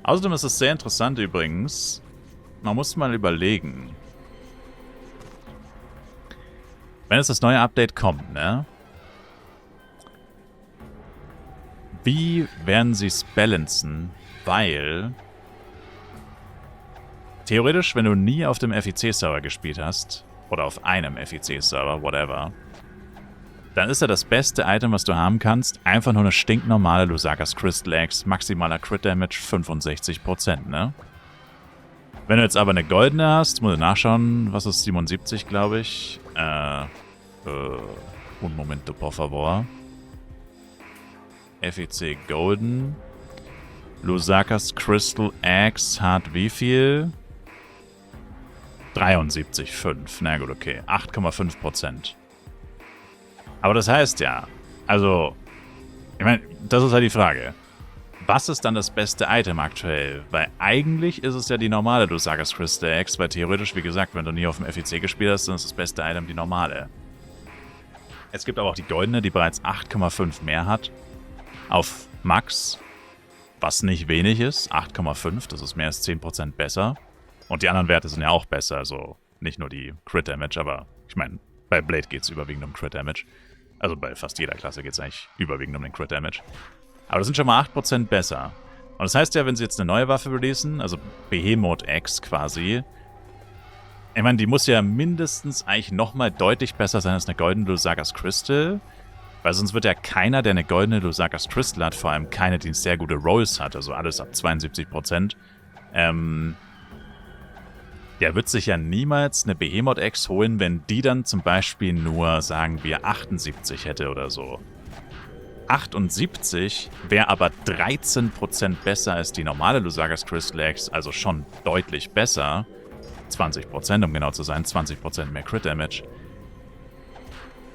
Außerdem ist es sehr interessant übrigens. Man muss mal überlegen. Wenn jetzt das neue Update kommt, ne? Wie werden sie es balancen? Weil theoretisch, wenn du nie auf dem FEC-Server gespielt hast, oder auf einem FEC-Server, whatever, dann ist ja das beste Item, was du haben kannst, einfach nur eine stinknormale Lusakas Crystal Axe, maximaler Crit Damage 65%, ne? Wenn du jetzt aber eine goldene hast, muss ich nachschauen, was ist 77, glaube ich. Un momento, por favor. FEC Golden. Lusakas Crystal Axe hat wie viel? 73,5. Na gut, okay. 8,5%. Aber das heißt ja, also, ich meine, das ist halt die Frage. Was ist dann das beste Item aktuell? Weil eigentlich ist es ja die normale Lusakas Crystal Axe, weil theoretisch, wie gesagt, wenn du nie auf dem FEC gespielt hast, dann ist das beste Item die normale. Es gibt aber auch die goldene, die bereits 8,5 mehr hat. Auf Max, was nicht wenig ist, 8,5, das ist mehr als 10% besser. Und die anderen Werte sind ja auch besser, also nicht nur die Crit Damage, aber ich meine, bei Blade geht es überwiegend um Crit Damage. Also bei fast jeder Klasse geht es eigentlich überwiegend um den Crit Damage. Aber das sind schon mal 8% besser. Und das heißt ja, wenn sie jetzt eine neue Waffe releasen, also Behemoth X quasi, ich meine, die muss ja mindestens eigentlich nochmal deutlich besser sein als eine goldene Lusakas Crystal. Weil sonst wird ja keiner, der eine goldene Lusakas Crystal hat, vor allem keine, die sehr gute Rolls hat, also alles ab 72%, der wird sich ja niemals eine Behemoth X holen, wenn die dann zum Beispiel nur, sagen wir, 78 hätte oder so. 78 wäre aber 13% besser als die normale Lusakas Crystal Axe, also schon deutlich besser. 20%, um genau zu sein, 20% mehr Crit Damage.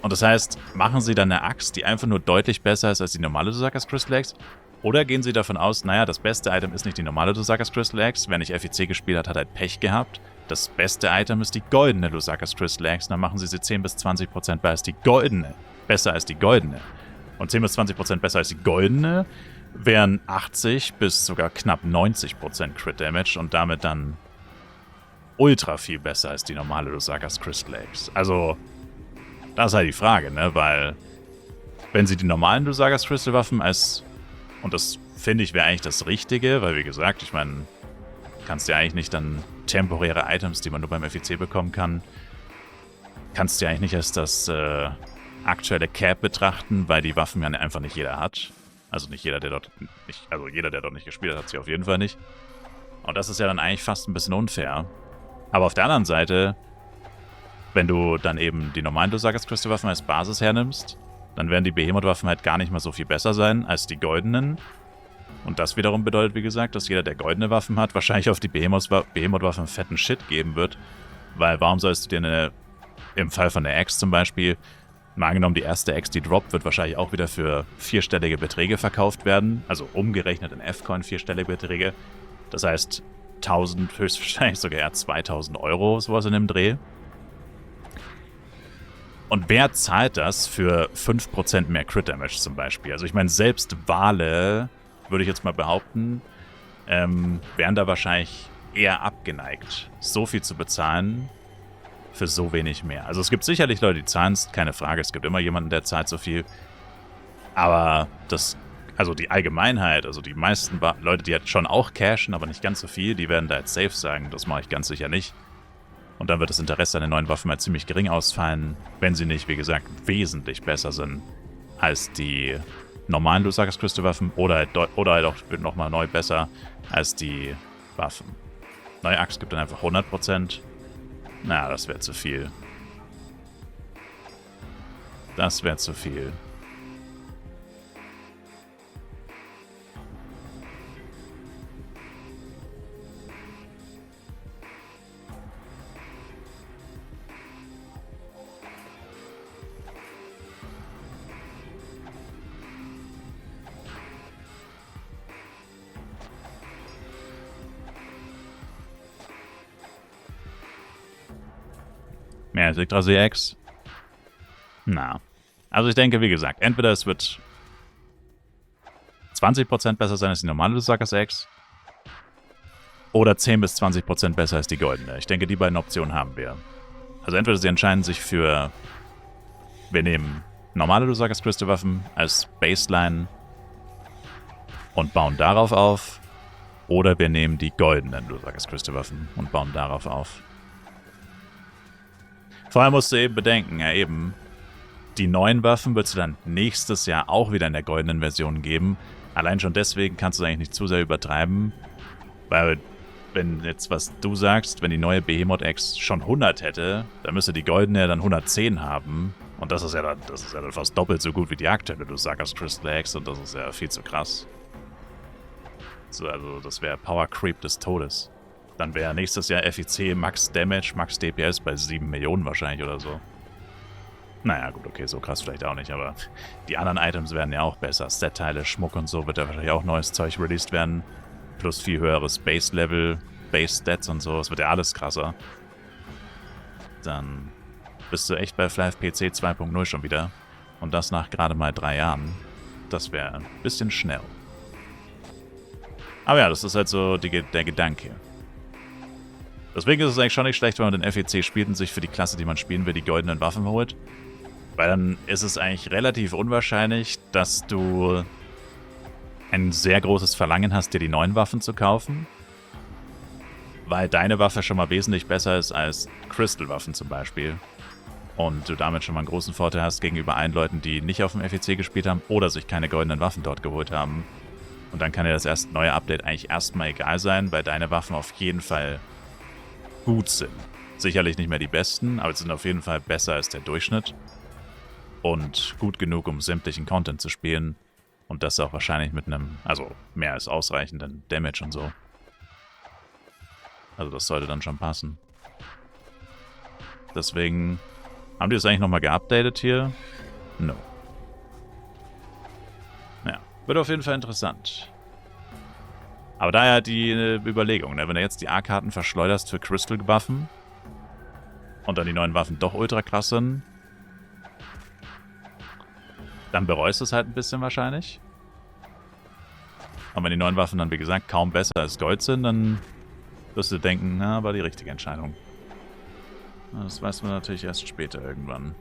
Und das heißt, machen sie dann eine Axt, die einfach nur deutlich besser ist als die normale Lusakas Crystal Axe? Oder gehen sie davon aus, naja, das beste Item ist nicht die normale Lusakas Crystal Axe, wer nicht FEC gespielt hat, hat halt Pech gehabt. Das beste Item ist die goldene Lusakas Crystal Axe, dann machen sie 10 bis 20% besser als die goldene. Und 10 bis 20% besser als die goldene wären 80 bis sogar knapp 90% Crit Damage und damit dann ultra viel besser als die normale Lusakas Crystal Axe. Also, das ist halt die Frage, ne, weil wenn sie die normalen Lusakas Crystal Waffen als, und das finde ich wäre eigentlich das Richtige, weil wie gesagt, ich meine, kannst ja eigentlich nicht dann temporäre Items, die man nur beim FEC bekommen kann, kannst du ja eigentlich nicht als das aktuelle Cap betrachten, weil die Waffen ja einfach nicht jeder hat. Also nicht jeder, der dort nicht, also jeder, der dort nicht gespielt hat, hat sie auf jeden Fall nicht. Und das ist ja dann eigentlich fast ein bisschen unfair. Aber auf der anderen Seite, wenn du dann eben die normalen Lusakas Crystal Waffen als Basis hernimmst, dann werden die Behemoth-Waffen halt gar nicht mal so viel besser sein als die goldenen. Und das wiederum bedeutet, wie gesagt, dass jeder, der goldene Waffen hat, wahrscheinlich auf die Behemoth-Waffen fetten Shit geben wird. Weil warum sollst du dir im Fall von der Axe zum Beispiel, mal angenommen, die erste Axe, die droppt, wird wahrscheinlich auch wieder für vierstellige Beträge verkauft werden. Also umgerechnet in F-Coin vierstellige Beträge. Das heißt 1000, höchstwahrscheinlich sogar eher 2000 Euro, sowas in dem Dreh. Und wer zahlt das für 5% mehr Crit Damage zum Beispiel? Also ich meine, selbst Wale, würde ich jetzt mal behaupten, wären da wahrscheinlich eher abgeneigt, so viel zu bezahlen für so wenig mehr. Also es gibt sicherlich Leute, die zahlen es, keine Frage. Es gibt immer jemanden, der zahlt so viel. Aber also die Allgemeinheit, also die meisten Leute, die jetzt schon auch cashen, aber nicht ganz so viel, die werden da jetzt safe sagen, das mache ich ganz sicher nicht. Und dann wird das Interesse an den neuen Waffen halt ziemlich gering ausfallen, wenn sie nicht, wie gesagt, wesentlich besser sind als die normalen Lusakas Crystal Waffen oder halt auch nochmal neu besser als die Waffen. Neue Axt gibt dann einfach 100%. Na, das wäre zu viel. Das wäre zu viel. Mehr als Yggdrasil X? Na. Also ich denke, wie gesagt, entweder es wird 20% besser sein als die normale Lusakas X, oder 10 bis 20% besser als die goldene. Ich denke, die beiden Optionen haben wir. Also entweder sie entscheiden sich für, wir nehmen normale Lusagas Crystal Waffen als Baseline und bauen darauf auf, oder wir nehmen die goldenen Lusagas Crystal Waffen und bauen darauf auf. Vorher musst du eben bedenken, ja eben, die neuen Waffen wird es dann nächstes Jahr auch wieder in der goldenen Version geben. Allein schon deswegen kannst du es eigentlich nicht zu sehr übertreiben, weil wenn jetzt, was du sagst, wenn die neue Behemoth X schon 100 hätte, dann müsste die goldene dann 110 haben. Und das ist ja dann fast doppelt so gut wie die aktuelle Lusagas Crystal X und das ist ja viel zu krass. So, also das wäre Power Creep des Todes. Dann wäre nächstes Jahr FEC Max Damage, Max DPS bei 7 Millionen wahrscheinlich oder so. Naja, gut, okay, so krass vielleicht auch nicht, aber die anderen Items werden ja auch besser. Set-Teile, Schmuck und so wird ja wahrscheinlich auch neues Zeug released werden. Plus viel höheres Base-Level, Base-Stats und so. Es wird ja alles krasser. Dann bist du echt bei Flive PC 2.0 schon wieder. Und das nach gerade mal 3 Jahren. Das wäre ein bisschen schnell. Aber ja, das ist halt so der Gedanke. Deswegen ist es eigentlich schon nicht schlecht, wenn man den FEC spielt und sich für die Klasse, die man spielen will, die goldenen Waffen holt. Weil dann ist es eigentlich relativ unwahrscheinlich, dass du ein sehr großes Verlangen hast, dir die neuen Waffen zu kaufen. Weil deine Waffe schon mal wesentlich besser ist als Crystal-Waffen zum Beispiel. Und du damit schon mal einen großen Vorteil hast gegenüber allen Leuten, die nicht auf dem FEC gespielt haben oder sich keine goldenen Waffen dort geholt haben. Und dann kann dir das neue Update eigentlich erstmal egal sein, weil deine Waffen auf jeden Fall gut sind. Sicherlich nicht mehr die besten, aber sie sind auf jeden Fall besser als der Durchschnitt. Und gut genug, um sämtlichen Content zu spielen. Und das auch wahrscheinlich mit einem, also mehr als ausreichenden Damage und so. Also das sollte dann schon passen. Deswegen, haben die das eigentlich nochmal geupdatet hier? No. Ja, wird auf jeden Fall interessant. Aber daher die Überlegung, ne? Wenn du jetzt die A-Karten verschleuderst für Crystal-Waffen und dann die neuen Waffen doch ultra krass sind, dann bereust du es halt ein bisschen wahrscheinlich. Und wenn die neuen Waffen dann, wie gesagt, kaum besser als Gold sind, dann wirst du denken, na, war die richtige Entscheidung. Das weiß man natürlich erst später irgendwann.